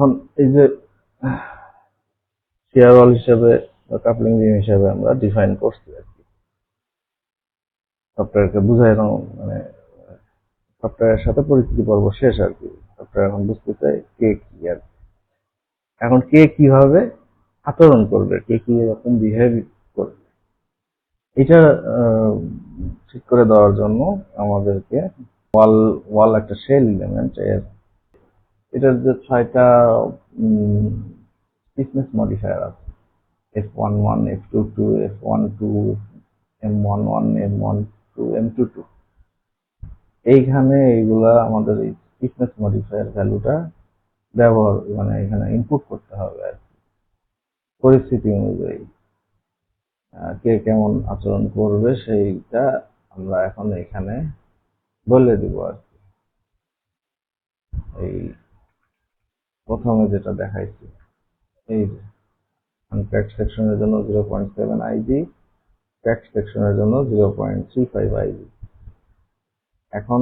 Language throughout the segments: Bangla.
এখন এই যে শিয়ার ওয়াল হিসেবে বা কাপলিং বিম হিসেবে আমরা ডিফাইন করছি আর কি, সফটওয়্যারকে বুঝাই মানে সফটওয়্যারের সাথে পরিচিতি পর্ব শেষ আর কি। সফটওয়্যার এখন বুঝতে চাই কে কি আর এখন কে কিভাবে আচরণ করবে, কে কি এরকম বিহেভ করবে, এটা ঠিক করে দেওয়ার জন্য আমাদেরকে ওয়াল ওয়াল একটা শেল এলিমেন্ট এটার যে 6টা স্টিফনেস মডিফায়ার আছে, F11, F22, F12, M11, M12, M22, এইখানে এইগুলা আমাদের এই স্টিফনেস মডিফায়ার ভ্যালুটা ব্যবহার মানে এখানে ইনপুট করতে হবে আর কি, পরিস্থিতি অনুযায়ী কে কেমন আচরণ করবে সেইটা আমরা এখন এখানে বলে দিব আর কি। এই প্রথমে যেটা দেখাইছি, এই যে আনক্র্যাকড সেকশনের জন্য 0.7 আইজি, ক্র্যাকড সেকশনের জন্য 0.35 আইজি। এখন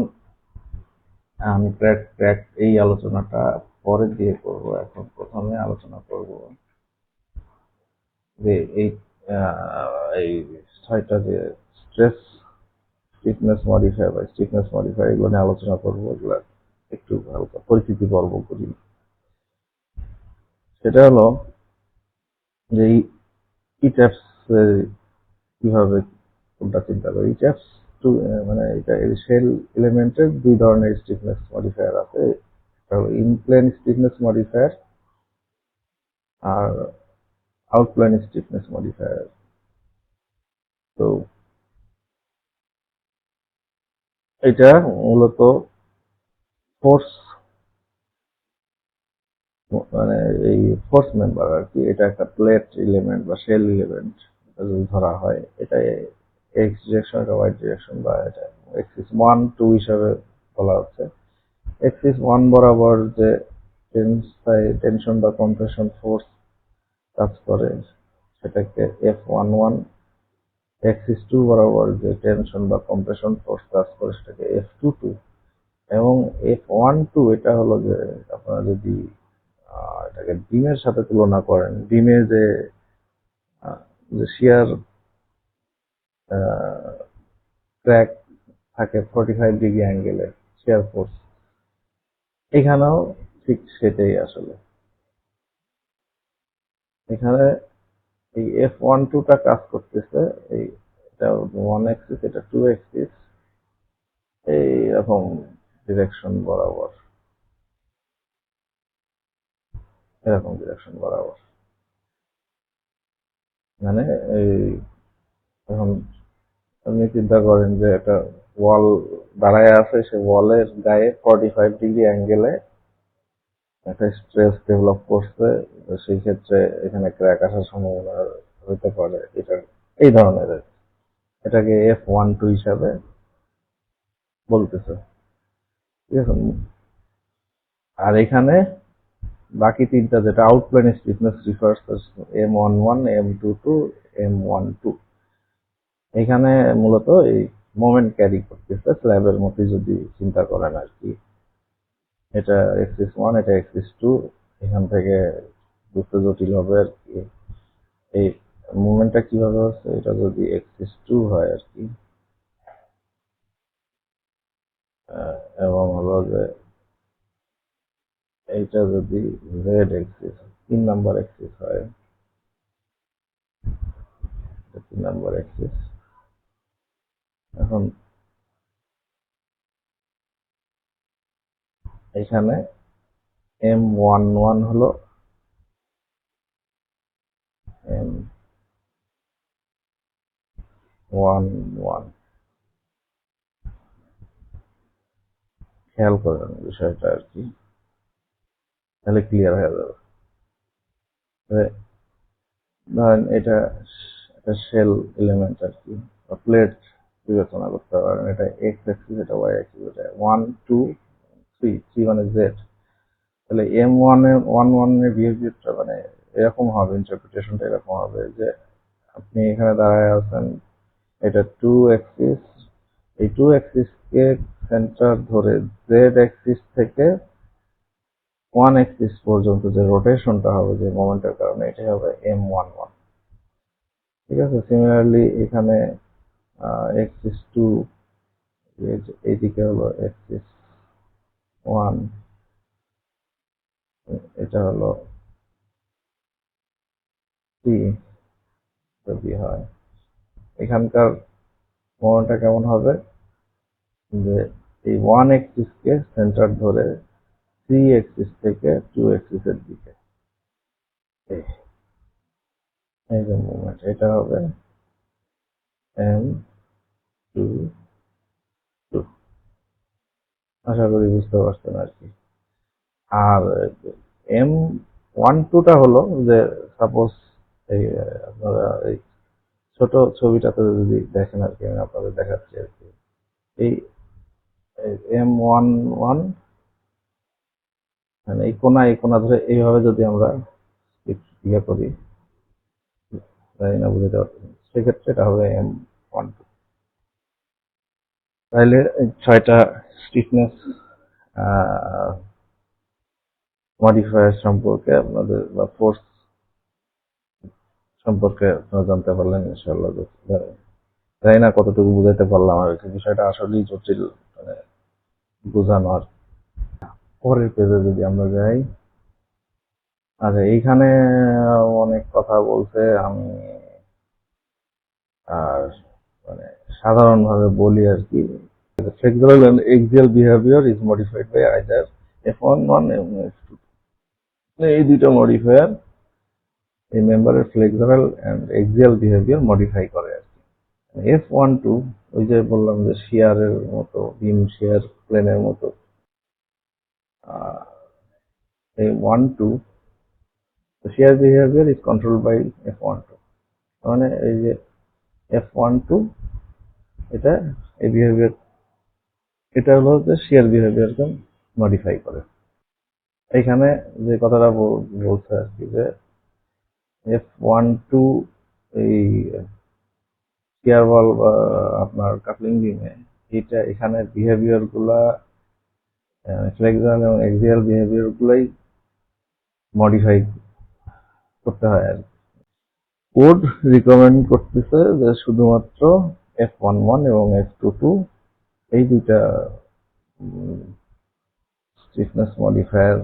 আমি ক্র্যাক এই আলোচনাটা পরে দিয়ে করব, এখন প্রথমে আলোচনা করব যে এই 6টা যে স্ট্রেস স্টিফনেস মডিফায়ার বা স্টিফনেস মডিফায়ার এগুলো নিয়ে আলোচনা করবো, এগুলো একটু হালকা পরিচিতি পর্ব করি। সেটা হলো যে ইট্যাপস কিভাবে কোনটা চিন্তা করি। ইট্যাপস মানে এটা শেল এলিমেন্টের দুই ধরনের স্টিফনেস মডিফায়ার আছে, একটা হলো ইনপ্লেন স্টিফনেস মডিফায়ার আর আউটপ্লেন স্টিফনেস মডিফায়ার। তো এটা মূলত ফোর্স মানে এই ফোর্স মেম্বার আর কি, এটা একটা প্লেট এলিমেন্ট বা শেল এলিমেন্ট যদি ধরা হয়, এটা এক্স ডিরেকশন, এটা ওয়াই ডিরেকশন, বা এটা এক্সিস 1 2 হিসাবে বলা হচ্ছে। এক্সিস 1 বরাবর যে টেনশন বা কম্প্রেশন ফোর্স কাজ করে সেটাকে F11, এক্সিস 2 বরাবর যে টেনশন বা কম্প্রেশন ফোর্স কাজ করে সেটাকে F22, এবং F12 এটা হলো যে আপনারা যদি এটাকে বিমের সাথে তুলনা করেন, বিমে যে শিয়ার ক্র্যাক থাকে 45 ডিগ্রি অ্যাঙ্গেলে শিয়ার ফোর্স, এখানেও ঠিক সেটাই আসলে। এখানে এই F12টা কাজ করতেছে এই এটা 1 অ্যাক্সিস, এটা 2 অ্যাক্সিস, এইরকম ডিরেকশন বরাবর, এরকম ডিরেকশন বরাবর। মানে এই এখন আপনি চিন্তা করেন যে একটা ওয়াল দাঁড়ায় আছে, সে ওয়ালের গায়ে 45 ডিগ্রি অ্যাঙ্গেলে একটা স্ট্রেস ডেভেলপ করছে, সেই ক্ষেত্রে এখানে ক্র্যাক আসার সম্ভাবনা হতে পারে। এটা এই ধরনের, এটাকে F12 হিসাবে বলতেছে, ঠিক আছে। আর এখানে বাকি তিনটা যেটা আউটপ্লেন stiffness refers M11, M22, M12, এখানে মূলত এই মোমেন্ট ক্যারি করতেছে স্ল্যাবের মধ্যে যদি চিন্তা করেন আর কি। এটা এক্সিস 1, এটা এক্সিস 2, এখান থেকে বুঝতে জটিল হবে আর কি। এই মুভমেন্টটা কিভাবে হচ্ছে, এটা যদি এক্সিস 2 হয় আর কি, এবং হলো যে এইটা যদি জেড এক্সিস 3 নাম্বার এক্সিস হয়, 3 নাম্বার এক্সিস, এখন এখানে M11 হলো M11, খেয়াল করেন বিষয়টা আর কি, তাহলে ক্লিয়ার হয়ে যাবে। ধরেন এটা একটা শেল এলিমেন্ট আর কি, প্লেট বিবেচনা করতে পারেন। এটা এক্স অ্যাক্সিস, এটা ওয়াই অ্যাক্সিস, এটা 1 2 3, 3 মানে জেড। তাহলে M11 এর বিহেভিয়ারটা মানে এরকম হবে, ইন্টারপ্রিটেশনটা এরকম হবে যে আপনি এখানে দাঁড়ায় আছেন, এটা 2 অ্যাক্সিস, এই 2 অ্যাক্সিস কে সেন্টার ধরে জেড অ্যাক্সিস থেকে ওয়ান এক্সিস পর্যন্ত যে রোটেশনটা হবে যে মোমেন্টের কারণে, এটাই হবে M11। ঠিক আছে, সিমিলারলি এখানে এক্সিস টু, এইদিকে হলো এক্সিস ওয়ান, এটা হলো টি যদি হয়, এখানকার মোমেন্টটা কেমন হবে, যে এই ওয়ান এক্সিসকে সেন্টার ধরে থ্রি এক্সিস থেকে টু এক্সিসের দিকে এই যে মুভমেন্ট, এটা হবে M2। আশা করি বুঝতে পারছেন আর কি। আর M12টা হলো যে সাপোজ এই আপনারা এই ছোট ছবিটাতে যদি দেখেন আর কি, আমি আপনাদের দেখাচ্ছি আর কি। এই M11 মানে এই কোনা ধরে এইভাবে যদি আমরা ইয়ে করি, জানি না বুঝতে পারছেন, সেক্ষেত্রে এটা হবে M12। তাহলে এই 6টা স্টিফনেস মডিফায়ার সম্পর্কে আপনাদের বা ফোর্স সম্পর্কে আপনারা জানতে পারলেন ইনশাআল্লাহ। জানি না কতটুকু বুঝাইতে পারলাম আর কি, বিষয়টা আসলেই জটিল মানে বোঝানো আর। পরের পেজে যদি আমরা যাই, আচ্ছা এইখানে অনেক কথা বলছে, আমি আর মানে সাধারণভাবে বলি আর কি। Flexural and axial behavior is modified by either F11 এবং F2। এই দুইটা মডিফায়ার এই মেম্বারের ফ্লেক্সুরাল অ্যান্ড এক্সিয়াল বিহেভিয়ার মডিফাই করে আর কি। F12 ওই যে বললাম যে শিয়ারের মতো, বিম শিয়ার প্লেনের মতো, এই 12 shear behaviour is control by F12। মানে এই যে F12 এটা এই বিহেভিয়ার, এটা হলো যে শিয়ার বিহেভিয়ারকে মডিফাই করে। এইখানে যে কথাটা বলছে আর কি, যে F12 এই শিয়ার বল বা আপনার কাপলিং বিমে, এটা এখানে বিহেভিয়ার গুলা ফ্লেক্সুরাল এবং এক্সিয়াল বিহেভিয়ার গুলাই মডিফাই করতে হয় আর কি। কোড রিকমেন্ড করতেছে যে শুধুমাত্র F11 এবং F22 এই দুইটা স্টিফনেস মডিফায়ার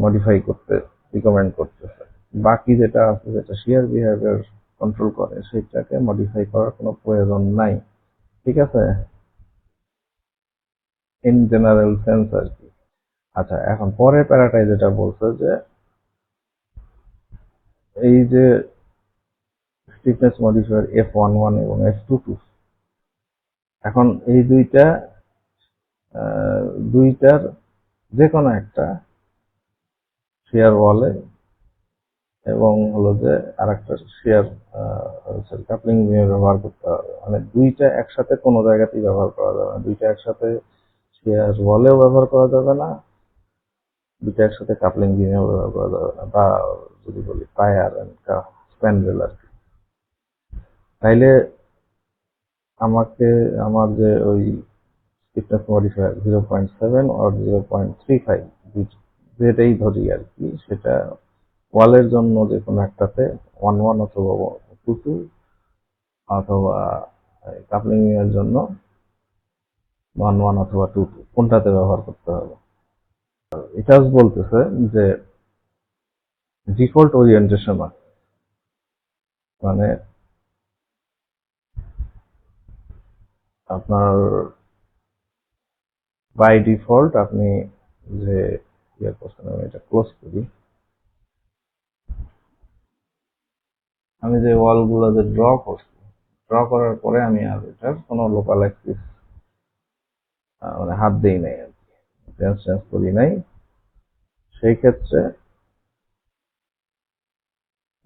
মডিফাই করতে রিকমেন্ড করতেছে। বাকি যেটা আছে, যেটা শিয়ার বিহেভিয়ার কন্ট্রোল করে, সেটাকে মডিফাই করার কোনো প্রয়োজন নাই। ঠিক আছে, ইন জেনারেল সেন্স আর কি। আচ্ছা, এখন পরের প্যারাটাই যেটা বলছে যে এই যে স্টিফনেস মডিফায়ার F11 এবং F22, এখন এই দুইটার যে কোনো একটা শেয়ার ওয়ালে এবং হলো যে আর একটা শেয়ার কাপলিং ব্যবহার করতে হবে। মানে দুইটা একসাথে কোনো জায়গাতেই ব্যবহার করা যাবে না, দুইটা একসাথে শেয়ার ওয়ালেও ব্যবহার করা যাবে না, দুইটা একসাথে কাপলিং বিমেও ব্যবহার করা যাবে না, বা যদি বলি টায়ার এন্ড স্প্যান্ডেল আর কি। তাইলে আমাকে আমার যে ওই স্টিফনেস মডিফায়ার 0.7 আর 0.35 যেটাই ধরি আর কি, সেটা ওয়ালের জন্য যে কোনো একটাতে 11 অথবা 22, অথবা কাপলিং এর জন্য 11 অথবা 22, কোনটাতে ব্যবহার করতে হবে। এটা বলতেছে যে ডিফল্ট ওরিয়েন্টেশন, মানে আপনার বাই ডিফল্ট আপনি যে ইয়ে করছেন, আমি এটা ক্লোজ করি, আমি যে ওয়ালগুলো যে ড্র করছি, ড্র করার পরে আমি আর এটার কোনো লোকাল অ্যাক্সিস মানে হাত দেই নাই আর কি, চেঞ্জ করি নাই। সেই ক্ষেত্রে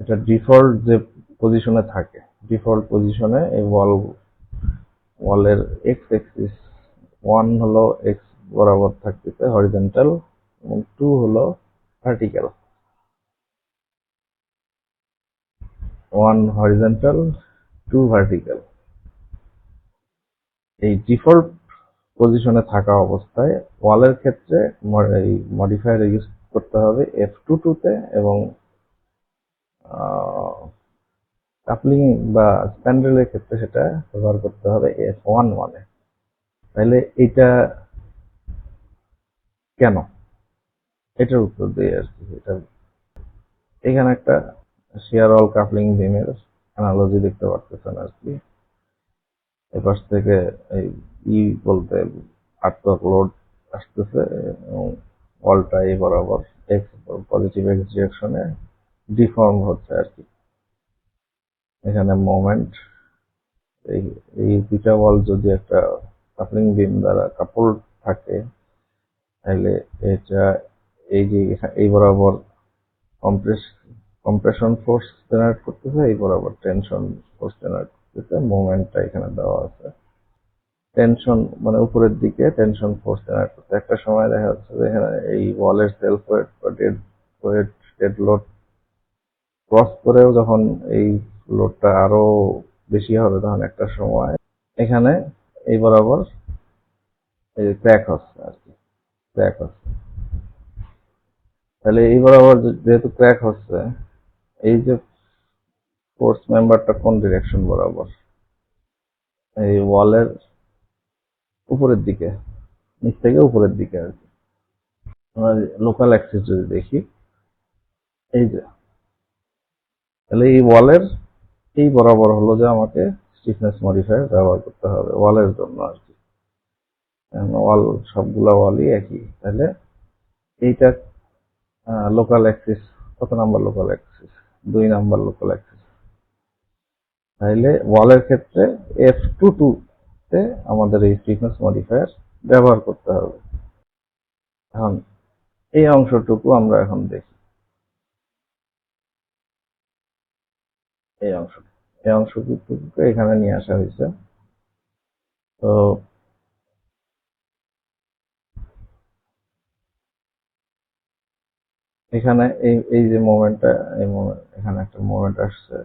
এটা ডিফল্ট যে পজিশনে থাকে, ডিফল্ট পজিশনে এই ওয়ালের এক্স অ্যাক্সিস 1 হলো এক্স বরাবর থাকতেছে হরিজন্টাল, এবং 2 হলো ভার্টিক্যাল। 1 horizontal, 2 vertical. এই ডিফল্ট পজিশনে থাকা অবস্থায় ওয়ালের ক্ষেত্রে এই মডিফায়ার ইউজ করতে হবে F22 তে এবং কাপলিং বা স্প্যান্ডেলের ক্ষেত্রে সেটা ব্যবহার করতে হবে F11 এ। তাহলে এটা কেন, এটার উত্তর দিই আর কি। এখানে একটা শিয়ার ওয়াল কাপলিং বিমের অ্যানালজি দেখতে পারতেছেন আর কি। এপাশ থেকে এই বলতে আর্টওয়ার্ক লোড আসতেছে এবং ওয়ালটা এই বরাবর পজিটিভ এক্স ডিরেকশনে ডিফর্ম হচ্ছে আর কি। এখানে মোমেন্ট এই দুইটা ওয়াল যদি একটা কাপলিং বিম দ্বারা কাপড় থাকে তাহলে এটা এই যে এই বরাবর কম্প্রেশন ফোর্স জেনারেট করতেছে, এই বরাবর টেনশন ফোর্স জেনারেট করতেছে। মোমেন্টটা এখানে দেওয়া আছে। টেনশন মানে উপরের দিকে টেনশন ফোর্স জেনারেট করতে একটা সময় দেখা যাচ্ছে যে এখানে এই ওয়ালের সেলফ ওয়েট বা ডেড লোড ক্রস করেও যখন এই লোডটা আরো বেশি হবে তখন একটা সময় এখানে এই বরাবর এই ক্র্যাক হচ্ছে আর কি, ক্র্যাক হচ্ছে। তাহলে এই বরাবর যেহেতু ক্র্যাক হচ্ছে, এই যে ফোর্স মেম্বারটা কোন ডিরেকশন বরাবর, এই ওয়ালের উপরের দিকে, নিচ থেকে উপরের দিকে আর কি। আমরা লোকাল অ্যাক্সিস যদি দেখি, এই যে তাহলে এই ওয়ালের এই বরাবর হলো যে আমাকে স্টিফনেস মডিফায়ার ব্যবহার করতে হবে ওয়ালের জন্য আর কি। ওয়াল সবগুলা ওয়ালই একই। তাহলে এইটা লোকাল অ্যাক্সিস কত number local Axis? 2 number local Axis. তাহলে ওয়ালের ক্ষেত্রে F22 তে আমাদের এই স্টিফনেস মডিফায়ার ব্যবহার করতে হবে। এখন এই অংশটুকু আমরা এখন দেখি। এই অংশটুকু এখানে নিয়ে আসা হয়েছে। তো এখানে এই যে মোমেন্টটা, এখানে একটা মোমেন্ট আসছে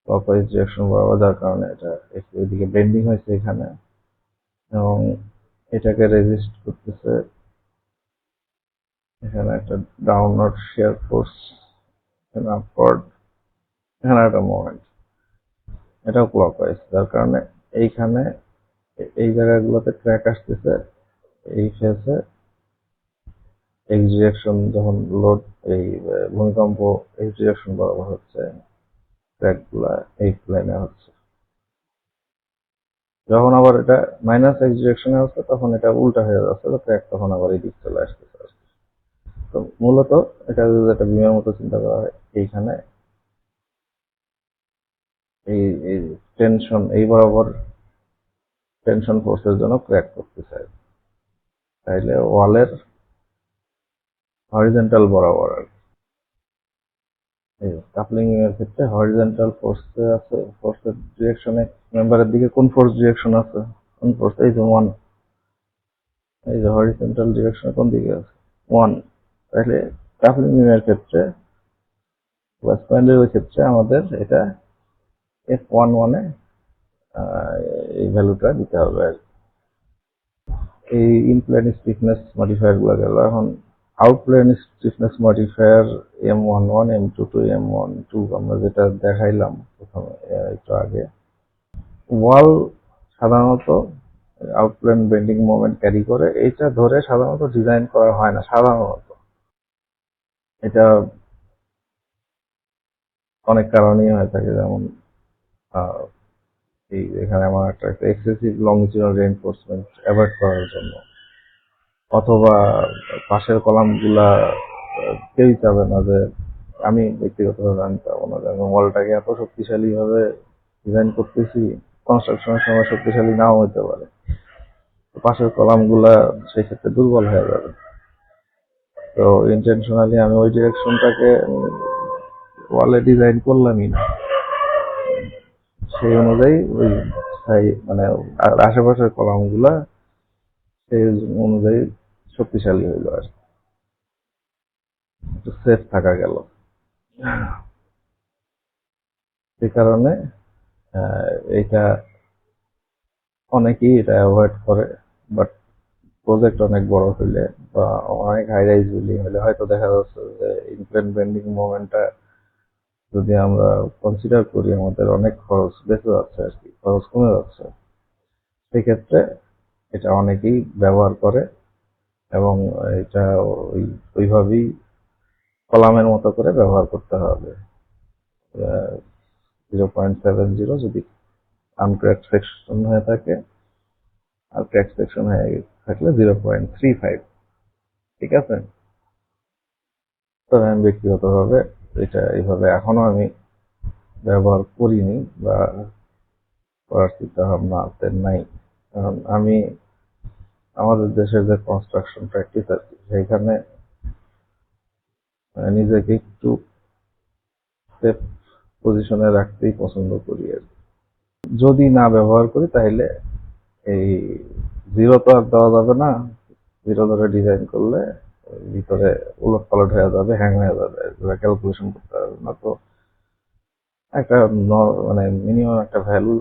ক্লকওয়াইজ ডিরেকশন বরাবর, যার কারণে এটা এদিকে বেন্ডিং হয়েছে এখানে এবং এটাকে রেজিস্ট করতেছে এখানে একটা ডাউনওয়ার্ড শিয়ার ফোর্স, এখানে আপওয়ার্ড, এখানে একটা মোমেন্ট, এটাও ক্লকওয়াইজ, যার কারণে এইখানে এই জায়গাগুলোতে ক্র্যাক আসতেছে। এই ফেসে এক্স ডিরেকশন যখন লোড এই ভূমিকম্প এক্স ডিরেকশন বরাবর হচ্ছে, ক্র্যাকগুলা এই প্লেনে হচ্ছে। যখন আবার এটা মাইনাস এক্স ডিরেকশনে হচ্ছে তখন এটা উল্টা হয়ে যাচ্ছে, তো ক্র্যাক তখন আবার এই দিক চলে আসতেছে। তো মূলত এটা যদি একটা বিমের মতো চিন্তা করা হয়, এইখানে এই টেনশন এই বরাবর টেনশন ফোর্সের জন্য ক্র্যাক করতে চাই, তাইলে ওয়ালের হরিজন্টাল বরাবর আর এই কাপলিং এর ক্ষেত্রে হরিজন্টাল ফোর্স আছে, ফোর্সের ডিরেকশনে মেম্বারের দিকে কোন ফোর্স ডিরেকশন আছে, কোন ফোর্স, এই যে 1, এই যে হরিজন্টাল ডিরেকশনে কোন দিকে আছে 1। তাহলে কাপলিং এর ক্ষেত্রে বা স্প্যান্ডেলের ক্ষেত্রে আমাদের এটা F11 এ এই ভ্যালুটা দিতে হবে আর এই ইনপ্লেন স্টিফনেস মডিফায়ার গুলো গেল। এখন আউটপ্লেন stiffness modifier M11, M22, M12 আমরা যেটা দেখাইলাম প্রথমে একটু আগে, ওয়াল সাধারণত আউটপ্লেন বেন্ডিং মোমেন্ট ক্যারি করে, এইটা ধরে সাধারণত ডিজাইন করা হয় না। সাধারণত এটা অনেক কারণেই হয়ে থাকে, যেমন এই এখানে আমার একটা এক্সেসিভ লংজিটিউডাল রিইনফোর্সমেন্ট অ্যাভয়েড করার জন্য, অথবা পাশের কলামগুলা কেউই চাবে না যে, আমি ব্যক্তিগতভাবে আমি চাবো না যে আমি ওয়ালটাকে এত শক্তিশালী ভাবে ডিজাইন করতেছি, কনস্ট্রাকশনের সময় শক্তিশালী নাও হতে পারে, পাশের কলামগুলা সেক্ষেত্রে দুর্বল হয়ে যাবে। তো ইন্টেনশনালি আমি ওই ডিরেকশনটাকে ওয়ালে ডিজাইন করলামই না, সেই অনুযায়ী ওই মানে আশেপাশের কলামগুলা সেই অনুযায়ী শক্তিশালী হইল আর একটু সেফ থাকা গেল। সে কারণে এইটা অনেকেই এটা অ্যাভয়েড করে, বাট প্রজেক্ট অনেক বড় হইলে বা অনেক হাই রাইজ বিল্ডিং হলে হয়তো দেখা যাচ্ছে যে ইনক্লাইন বেন্ডিং মোমেন্টটা যদি আমরা কনসিডার করি আমাদের অনেক খরচ বেঁচে যাচ্ছে আর কি, খরচ কমে যাচ্ছে। সেক্ষেত্রে এটা অনেকেই ব্যবহার করে এবং এটা ওইভাবেই কলামের মতো করে ব্যবহার করতে হবে। 0.70 যদি আনক্র্যাক সেকশন হয়ে থাকে আর ক্র্যাক সেকশন হয়ে থাকলে 0.35, ঠিক আছে। তবে আমি ব্যক্তিগতভাবে এটা এইভাবে এখনো আমি ব্যবহার করিনি বা করার চিন্তা ভাবনা আছে নাই, কারণ আমি আমাদের দেশের যে কনস্ট্রাকশন প্র্যাকটিস আর কি সেইখানে নিজেকে একটু সেফ পজিশনে রাখতেই পছন্দ করি আর কি। যদি না ব্যবহার করি তাহলে এই জিরো তো আর দেওয়া যাবে না, জিরো ধরে ডিজাইন করলে ভিতরে উলট পালট হয়ে যাবে, হ্যাং হয়ে যাবে, ক্যালকুলেশন করতে পারবে না। তো একটা মানে মিনিমাম একটা ভ্যালু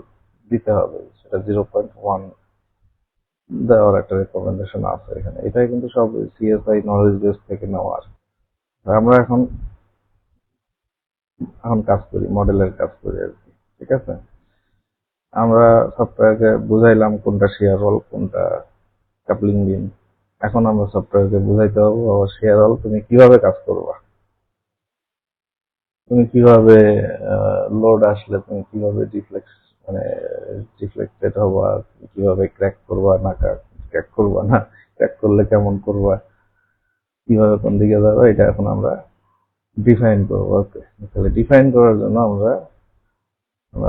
দিতে হবে, সেটা 0.1 দেওয়ার একটা রেকমেন্ডেশন আছে এখানে। এটাই কিন্তু সব সিএসআই নলেজ বেস থেকে নেওয়া। আমরা এখন এখন কাজ করি, মডেলের কাজ করি আর কি, ঠিক আছে। আমরা সফটওয়্যারকে বুঝাইলাম কোনটা শেয়ার রোল কোনটা কাপলিং বিম। এখন আমরা সফটওয়্যারকে বুঝাইতে হবে আবার শেয়ার রোল তুমি কিভাবে কাজ করবা, তুমি কিভাবে লোড আসলে তুমি কিভাবে ডিফ্লেক্স মানে ডিফ্লেক্টেড হবা, কিভাবে ক্র্যাক করবা না ক্র্যাক করবা না, ক্র্যাক করলে কেমন করবা, কিভাবে কোন দিকে যাবে, এটা এখন আমরা ডিফাইন করবো। ওকে, তাহলে ডিফাইন করার জন্য আমরা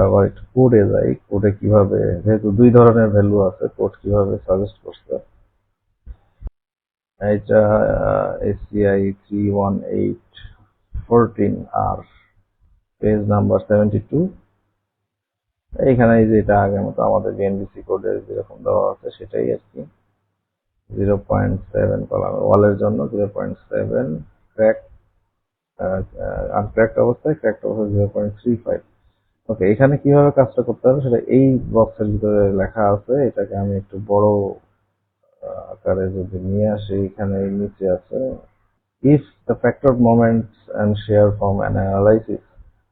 আবার একটু কোডে যাই। কোডে কিভাবে, যেহেতু দুই ধরনের ভ্যালু আছে, কোড কিভাবে সাজেস্ট করছে। এটা এসিআই 31814R, পেজ নাম্বার 72। এইখানে যেটা আগের মতো আমাদের বিএনবিসি কোডের যেরকম দেওয়া আছে সেটাই আর কি। 0.7 কলাম ওয়ালের জন্য 0.7, ক্র্যাক আনক্র্যাক্ট অবস্থায়, ক্র্যাক্ট অবস্থায় 0.35। ওকে, এখানে কিভাবে কাজটা করতে হবে সেটা এই বক্সের ভিতরে লেখা আছে। এটাকে আমি একটু বড় আকারে যদি নিয়ে আসি, এখানে নিচে আছে, if the factor moments and shear from an analysis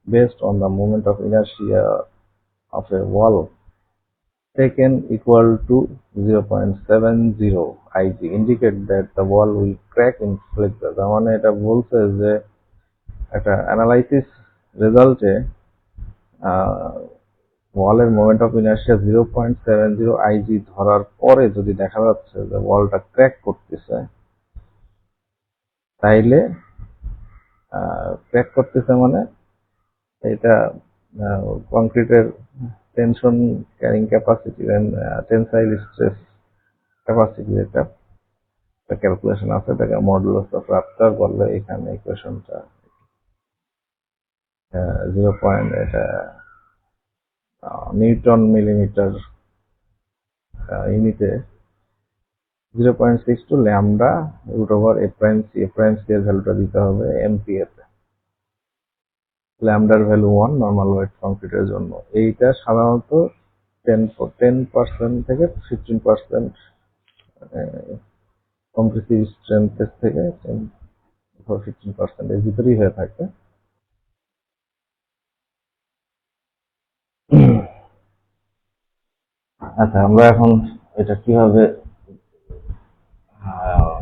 based on the moment of inertia of a wall taken equal to 0.70 IG indicate that the wall will crack in flexure। তার মানে এটা বলছে যে একটা অ্যানালাইসিস রেজাল্টে ওয়ালের মোমেন্ট অফ ইনার্শিয়া 0.70 IG ধরার পরে যদি দেখা যাচ্ছে যে ওয়ালটা ক্র্যাক করতেছে, তাইলে ক্র্যাক করতেছে মানে এটা কংক্রিটের tension carrying capacity tensile stress capacity যেটা ক্যালকুলেশন আছে, এটাকে মডুলাস অফ রাপচার বললে। এখানে ইকুয়েশনটা 0. এটা নিউটন মিলিমিটার ইউনিটে 0.62 lambda root over a prime C. A prime C এর ভ্যালুটা দিতে হবে এমপিএ তে। ল্যামডার ভ্যালু 1 নর্মাল ওয়েট কংক্রিটের জন্য। এইটা সাধারণত 10% থেকে 15% কম্প্রেসিভ স্ট্রেংথের থেকে 10-15% এর ভিতরেই হয়ে থাকে। আচ্ছা, আমরা এখন এটা কিভাবে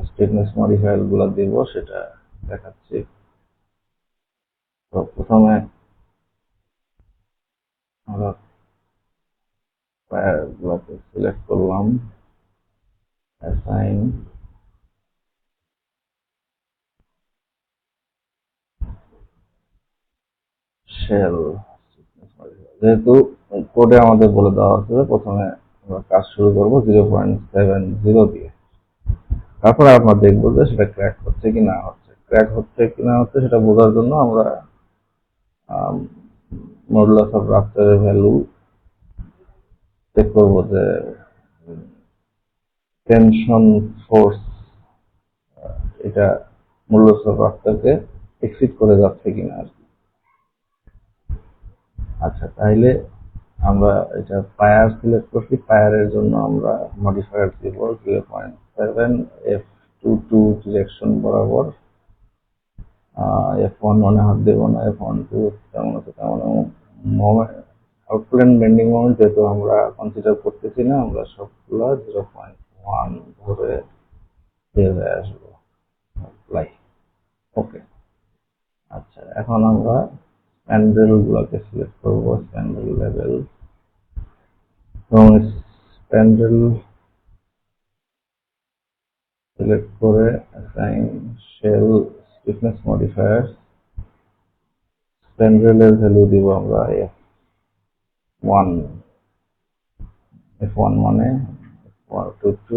স্টিফনেস মডিফায়ার গুলো দেব সেটা দেখাচ্ছি। তো প্রথমে আমরা ফায়ার গুলোকে সিলেক্ট করলাম, অ্যাসাইন শেল। যেহেতু কোডে আমাদের বলে দেওয়া আছে প্রথমে আমরা কাজ শুরু করবো 0.70 দিয়ে, তারপরে আমরা দেখবো যে সেটা ক্র্যাক হচ্ছে কি না হচ্ছে। ক্র্যাক হচ্ছে কি না হচ্ছে সেটা বোঝার জন্য আমরা মডুলাস অফ রাপচারের ভ্যালু চেক করবো যে টেনশন ফোর্স এটা মডুলাস অফ রাপচারকে এক্সিড করে যাচ্ছে কিনা আর কি। আচ্ছা, তাইলে আমরা এটা পায়ার সিলেক্ট করছি, পায়ারের জন্য আমরা মডিফায়ার দিব 0.7 F22 ডিরেকশন বরাবর, F1 মনে হাত দেবো না, F1 টু তেমন আছে তেমন, মোমেন্ট আউটপ্লেন বেন্ডিং মোমেন্ট যেহেতু আমরা কনসিডার করতেছি না, আমরা সবগুলো 0.1 ধরে বের হয়ে আসবো লাই। ওকে, আচ্ছা এখন আমরা স্প্যান্ডেল গুলোকে সিলেক্ট করবো, স্প্যান্ডেল লেভেল, এবং স্প্যান্ডেল সিলেক্ট করে অ্যাসাইন শেল স্টিফনেস মডিফায়ার, স্প্যান্ডেলের ভ্যালু দিব আমরা F1, F1 মানে F22,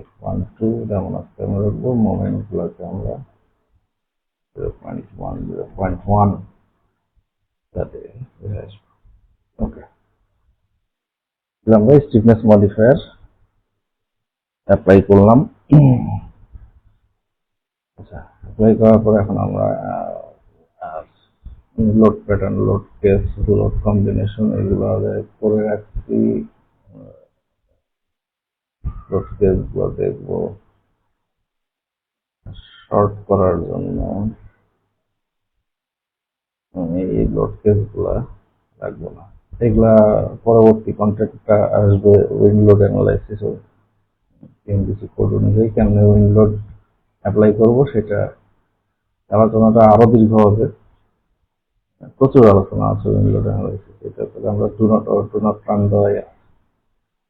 F12 যেমন আছে আমরা রাখবো, মোমেন্ট গুলোকে আমরা 0.1 0.1 যাতে আসবো। ওকে, আমরা স্টিফনেস মডিফায়ার অ্যাপ্লাই করলাম। আচ্ছা, অ্যাপ্লাই করার পর এখন আমরা load pattern, load case, load combination এগুলো করে রাখছি। লোড কেস গুলো দেখবো শর্ট করার জন্য, এই লোড কেস গুলা রাখবো না, এগুলা পরবর্তী কন্ট্রাক্টটা আসবে উইন্ড অ্যানালাইসিস ও এমডিসি কোড অনুযায়ী কেমন উইন্ড অ্যাপ্লাই করবো সেটা আলোচনাটা আরো দীর্ঘ হবে, প্রচুর আলোচনা আছে উইন্ড অ্যানালাইসিস, এটা আমরা ডু নট রান দেওয়াই।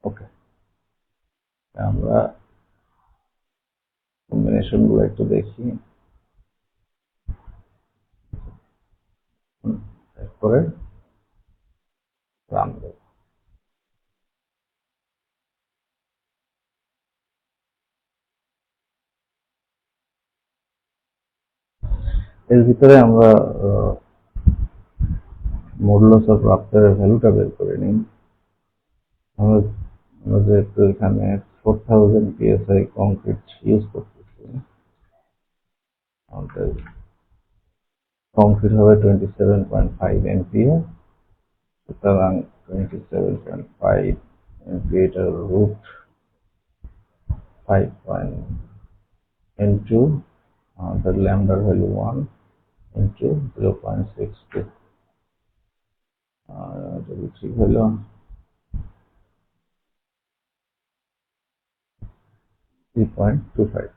ওকে, আমরা কম্বিনেশন গুলো একটু দেখি, এরপরে রান দেব। এর ভিতরে আমরা মডুলাস অফ রাপ্টারের ভ্যালুটা বের করে নিই। আমরা যেহেতু এখানে 4000 PSI কংক্রিট ইউজ করতেছি, আমাদের কংক্রিট হবে 27.5 MPa, সুতরাং 27.5 MPa এটার রুট 5 আমাদের ল্যামডার ভ্যালু 1 ইন্টু 0.62, যদি ঠিক হলো 3.25।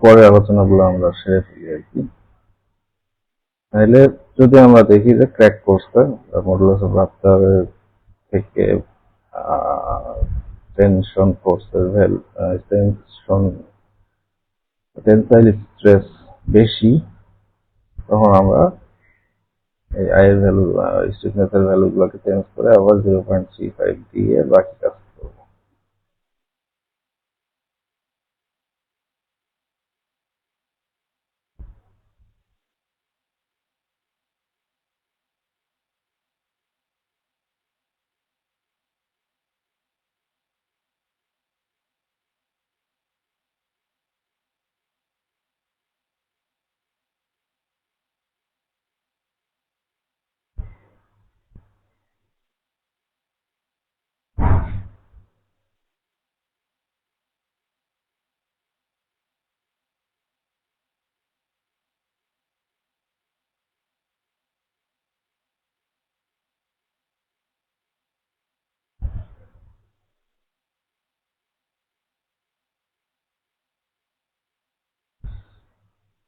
পরে আলোচনাগুলো আমরা সেরে ফেলি আর কি। তাহলে যদি আমরা দেখি যে ক্র্যাক করছে, মডুলাস অফ রাপ্টারের থেকে টেনশন ফোর্সের ভ্যালু, টেনসাইল স্ট্রেস বেশি, তখন আমরা এই আয়ের ভ্যালু, স্টিফনেসের ভ্যালু গুলোকে চেঞ্জ করে আবার 0.35 দিয়ে বাকি কাজ করবো।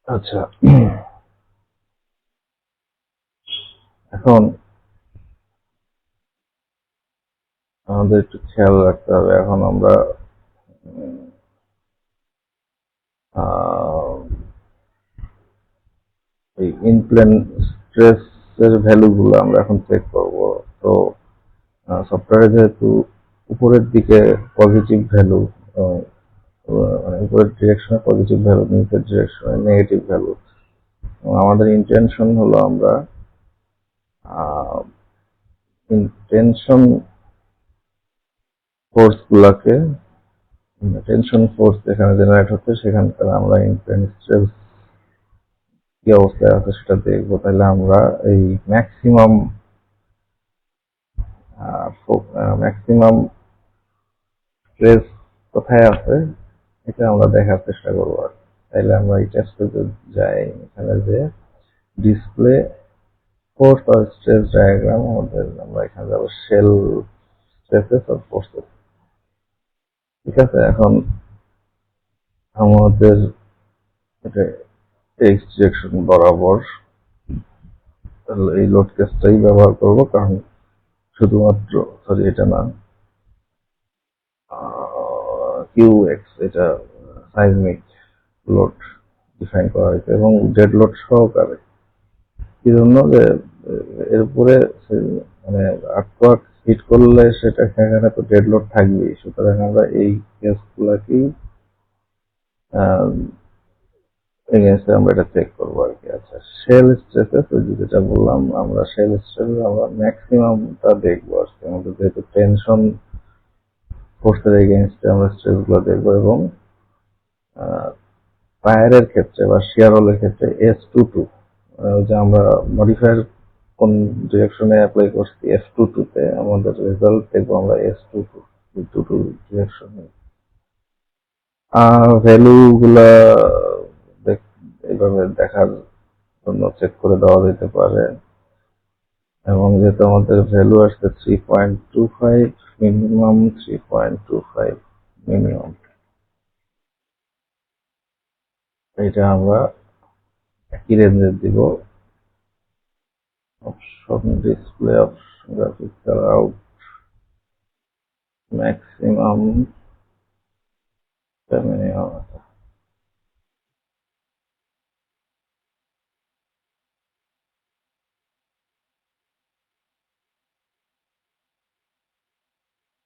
আচ্ছা, এখন আমাদের একটু খেয়াল রাখতে হবে। এখন আমরা আহ, এই ইনপ্লেন স্ট্রেস এর ভ্যালু গুলো আমরা এখন চেক করব। তো সফটওয়্যারে যেহেতু উপরের দিকে পজিটিভ ভ্যালু, মানে উপরের ডিরেকশনে পজিটিভ ভ্যালু, নিচের ডিরেকশনে নেগেটিভ ভ্যালু, আমাদের ইন্টেনশন হলো আমরা টেনশন ফোর্স গুলাকে, টেনশন ফোর্স যেখানে জেনারেট হচ্ছে সেখানকার আমরা ইনপ্লেন স্ট্রেস কি অবস্থায় আছে সেটা দেখবো। তাহলে আমরা এই ম্যাক্সিমাম ম্যাক্সিমাম স্ট্রেস কোথায় আছে এটা আমরা দেখার চেষ্টা করবো। আর তাইলে আমরা এই টেস্টে যাই, এখানে যে ডিসপ্লে ফোর্স আর স্ট্রেস ডায়াগ্রাম, আমাদের আমরা এখানে যাবো শেল স্ট্রেসেস আর ফোর্সেস। ঠিক আছে, এখন আমাদের এটা এক্স ডিরেকশন বরাবর এই লোড কেসটাই ব্যবহার করব, কারণ শুধুমাত্র, সরি এটা না, কিউ এক্স এটা সাইজমিক লোড ডিফাইন করা হয়েছে এবং ডেড লোড সহকারে। কি জন্য যে এর উপরে মানে আর্টওয়ার্ক হিট করলে সেটা সেখানে তো ডেড লোড থাকবেই, সুতরাং আমরা এই কেসগুলাকেই এগেইনস্টে আমরা এটা চেক করবো আর কি। আচ্ছা, শেল স্ট্রেসেস, ওই যেটা বললাম আমরা শেল স্ট্রেসেস আমরা ম্যাক্সিমামটা দেখবো আর কি। আমাদের যেহেতু টেনশন ফোর্সের এগেইনস্টে আমরা স্ট্রেস গুলো দেখবো, এবং ফায়ারের ক্ষেত্রে বা শিয়ার রোলের ক্ষেত্রে S22, যে আমরা মডিফায়ার কোন ডিরেকশনে অ্যাপ্লাই করছি F22 তে, আমাদের রেজাল্ট দেখবো আমরা S22 ডিরেকশনে। ভ্যালু গুলা এইভাবে দেখার জন্য চেক করে দেওয়া যেতে পারে। এবং যেহেতু আমাদের ভ্যালু আসছে 3.25 মিনিমাম, 3.25 মিনিমাম, এটা আমরা একই রেঞ্জের দিব। Option display, option graphics colour out, maximum minimum.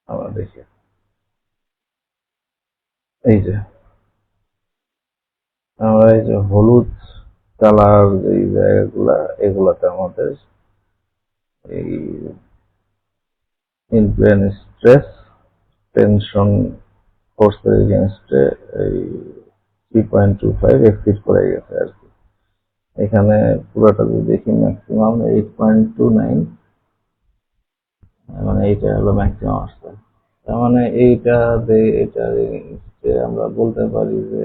আমরা দেখি, এই যে আমরা এই যে হলুদ কালার এই জায়গাগুলা, এগুলাতে আমাদের এই ইনপ্লেন স্ট্রেস টেনশন ফোর্সের এগেনস্টে এই 3.25 এক্সিড করে গেছে আর কি। এখানে পুরোটা যদি দেখি ম্যাক্সিমাম 8.29, মানে এইটা হলো ম্যাক্সিমাম আসছে। তার মানে এইটা এটা আমরা বলতে পারি যে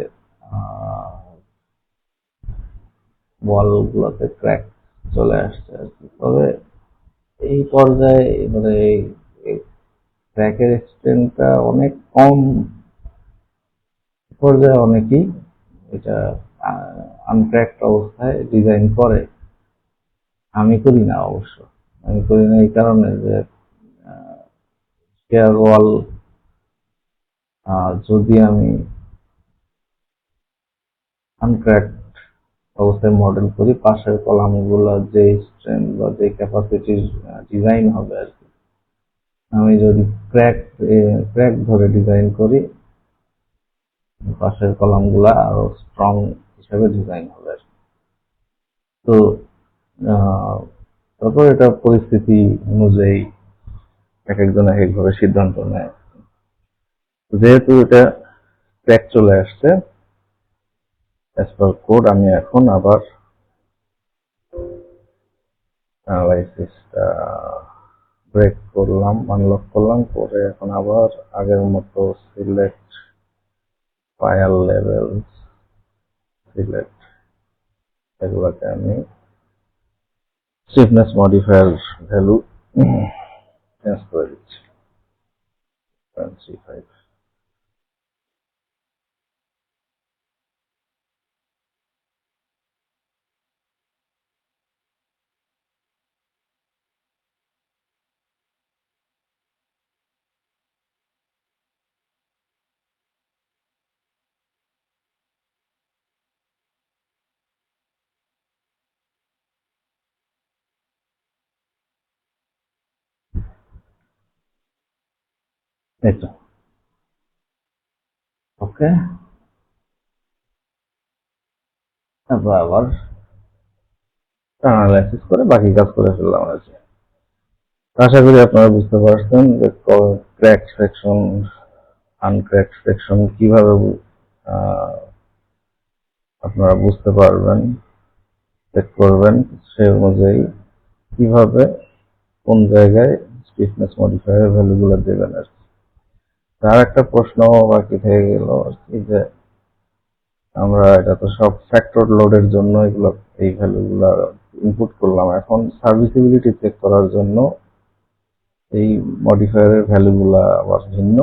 বল গুলোতে ক্র্যাক চলে আসছে আর কি। তবে এই পর্যায়ে মানে ক্র্যাকের এক্সটেন্টটা অনেক কম পর্যায়ে অনেকেই এটা আনক্র্যাকড অবস্থায় ডিজাইন করে। আমি করি না অবশ্য, আমি করি না এই কারণে যে শেয়ার ওয়াল যদি আমি আনক্র্যাকড অবস্থায় মডেল করি, পাশের কলামগুলো যে স্ট্রেন্থ বা যে ক্যাপাসিটির ডিজাইন হবে আর কি, আমি যদি ক্র্যাক ধরে ডিজাইন করি, পাশের কলামগুলা আরো স্ট্রং হিসাবে ডিজাইন হবে আর কি। তো তারপর এটা পরিস্থিতি অনুযায়ী এক একজন এক একভাবে সিদ্ধান্ত নেয়। যেহেতু এটা ক্র্যাক চলে আসছে অ্যাজ পার কোড, আমি এখন আবার অ্যানালাইসিসটা ব্রেক করলাম, আনলক করলাম, করে এখন আবার আগের মতো সিলেক্ট ফায়ার লেভেল, সিলেক্ট, এগুলোকে আমি স্টিফনেস মডিফায়ার ভ্যালু চেঞ্জ করে দিচ্ছি 0.35। এই তো, ওকে। তারপর আবার অ্যানালাইসিস করে বাকি কাজ করে ফেললাম আর কি। আশা করি আপনারা বুঝতে পারছেন যে ক্র্যাক সেকশন, আনক্র্যাক সেকশন কিভাবে আহ, আপনারা বুঝতে পারবেন, চেক করবেন, সেই অনুযায়ী কিভাবে কোন জায়গায় স্টিফনেস মডিফায়ার ভ্যালুগুলো দেবেন আর কি। তার একটা প্রশ্ন বাকি থেকে গেল আর কি, যে আমরা এটা তো সব ফ্যাক্টর লোডের জন্য এগুলো, এই ভ্যালুগুলো ইনপুট করলাম। এখন সার্ভিসিবিলিটি চেক করার জন্য এই মডিফায়ারের ভ্যালুগুলা আবার ভিন্ন।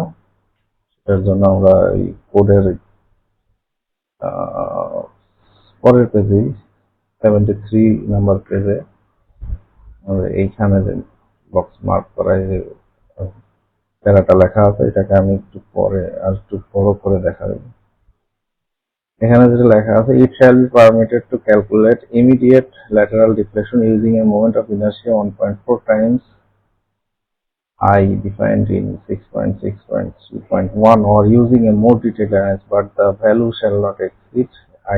সেটার জন্য আমরা এই কোডের পরের পেজে 73 নাম্বার পেজে এইখানে যে বক্স মার্ক করা যে প্যারাটা লেখা আছে, এটাকে আমি একটু পরে আর একটু বড় করে দেখাবো। এখানে যেটা লেখা আছে, ইট shall be permitted to calculate immediate lateral deflection using a moment of inertia 1.4 times I defined in 6.6.3.1 or using a more detailed analysis, but the value shall not exceed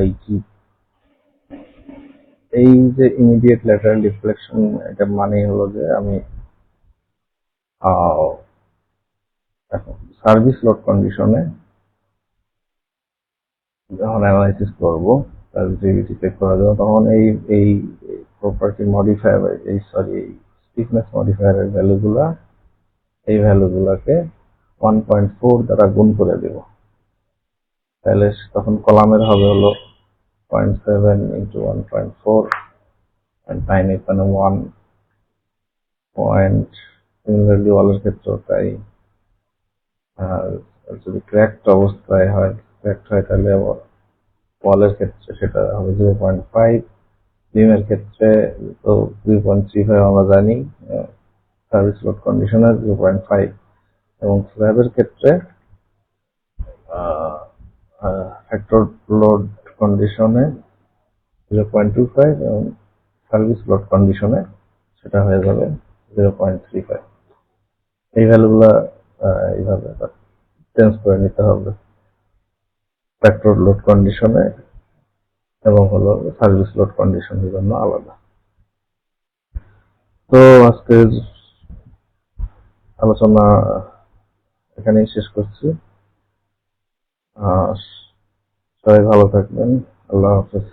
IG. এই যে ইমিডিয়েট ল্যাটারাল ডিফ্লেকশন, এটা মানে হলো যে আমি এখন সার্ভিস লোড কন্ডিশনে যখন অ্যানালাইসিস করব, সার্ভিসিবিলিটি চেক করার জন্য, তখন এই এই প্রপার্টি মডিফায়ার, এই স্টিফনেস মডিফায়ারের ভ্যালুগুলা, এই ভ্যালুগুলাকে 1.4 দ্বারা গুণ করে দেব। তাহলে তখন কলামের হবে হলো 0.7 ইন্টু 1.4, 9 এখানে 1 পয়েন্ট। সিমিলারলি ওয়ালের ক্ষেত্রেও তাই। আর যদি ক্র্যাকড অবস্থায় হয়, ক্র্যাকড হয়, তাহলে ওয়ালের ক্ষেত্রে সেটা হবে 0.5, বিমের ক্ষেত্রে তো 3.35 আমরা জানি সার্ভিস লোড কন্ডিশনে 0.5, এবং স্ল্যাবের ক্ষেত্রে ফ্যাক্টর লোড কন্ডিশনে 0.25, এবং সার্ভিস লোড কন্ডিশনে সেটা হয়ে যাবে 0.35। এই ভ্যালুগুলা এইভাবে চেঞ্জ করে নিতে হবে ফ্যাক্টর লোড কন্ডিশনে, এবং হলো সার্ভিস লোড কন্ডিশনের জন্য আলাদা। তো আজকের আলোচনা এখানেই শেষ করছি। সবাই ভালো থাকবেন। আল্লাহ হাফেজ।